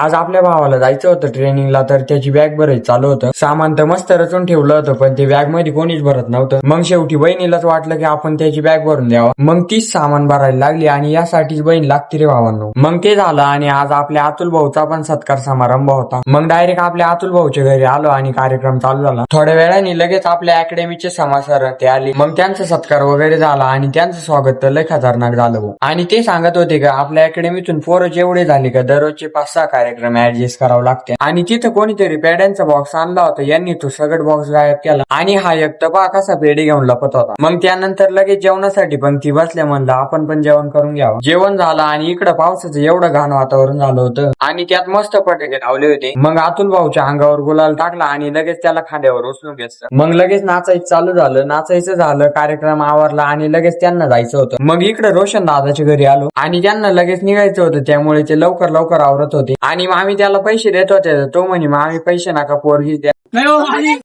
आज आपल्या भावाला जायचं होतं ट्रेनिंगला, तर त्याची बॅग भरायची चालू होतं. सामान तर मस्त रचून ठेवलं होतं, पण ते बॅग मध्ये कोणीच भरत नव्हतं. मग शेवटी बहिणीलाच वाटलं की आपण त्याची बॅग भरून द्यावा. मग तीच सामान भरायला लागली आणि यासाठीच बहीण लागते रे भावांनो. मग ते झालं आणि आज आपल्या अतुल भाऊचा पण सत्कार समारंभ होता. मग डायरेक्ट आपल्या अतुल भाऊच्या घरी आलो आणि कार्यक्रम चालू झाला. थोड्या वेळाने लगेच आपल्या अकॅडमीचे सर ते आले. मग त्यांचा सत्कार वगैरे झाला आणि त्यांचं स्वागत तर लय खतरनाक झालं भाऊ. आणि ते सांगत होते का आपल्या अकॅडमीतून पोरं जेवढे झाले का दररोजचे 5-6 कार्यक्रम ऍडजस्ट करावं लागते. आणि तिथं कोणीतरी पेड्यांचा बॉक्स आणला होता, यांनी तो सगळं बॉक्स गायब केला आणि हा एक तपा कसा पेढे घेऊन लपत होता. मग त्यानंतर लगेच जेवणासाठी पंक्ती बसल्या, म्हणलं आपण पण जेवण करून घ्यावं. जेवण झालं आणि इकडं पावसाचं एवढं घाण वातावरण झालं होतं आणि त्यात मस्त फटाके लावले होते. मग अतुल भाऊच्या अंगावर गुलाल टाकला आणि लगेच त्याला खांद्यावर उचलून घेतलं. मग लगेच नाचायचं चालू झालं. नाचायचं झालं, कार्यक्रम आवरला आणि लगेच त्यांना जायचं होतं. मग इकडे रोशन दादाच्या घरी आलो आणि त्यांना लगेच निघायचं होतं, त्यामुळे ते लवकर लवकर आवरत होते. आणि मामी त्याला पैसे देत होते. तो म्हणे मामी पैसे नका, पोरगी द्या.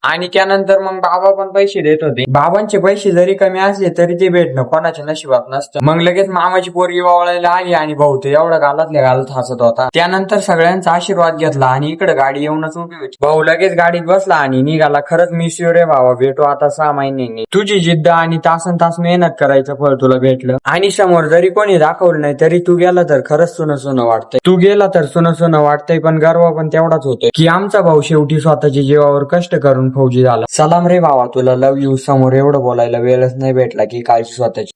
आणि त्यानंतर मग बाबा पण पैसे देत होते. बाबांचे पैसे जरी कमी असले तरी ते भेटणं कोणाच्या नशिबात नसतं. मग लगेच मामाची पोरगी वावळायला आली आणि भाऊ ते एवढा गालातल्या गालात हसत होता. त्यानंतर सगळ्यांचा आशीर्वाद घेतला आणि इकडे गाडी येऊनच उभी होती. भाऊ लगेच गाडीत बसला आणि निघाला. खरंच मिस यू रे भावा, भेटू आता 6 महिन्यांनी. तुझी जिद्द आणि तासन तास मेहनत करायचं फळ तुला भेटलं. आणि समोर जरी कोणी दाखवलं नाही तरी तू गेला तर खरंच सुनं सुनं वाटतंय. तू गेला तर सुनं सुनं वाटतंय, पण गर्व पण तेवढाच होतोय की आमचा भाऊ शेवटी स्वतःच्या जीवावर कष्ट करून फौजी झाला. सलाम रे भावा तुला, लव यू. समोर एवढं बोलायला वेळच नाही भेटला की काळजी स्वतःची.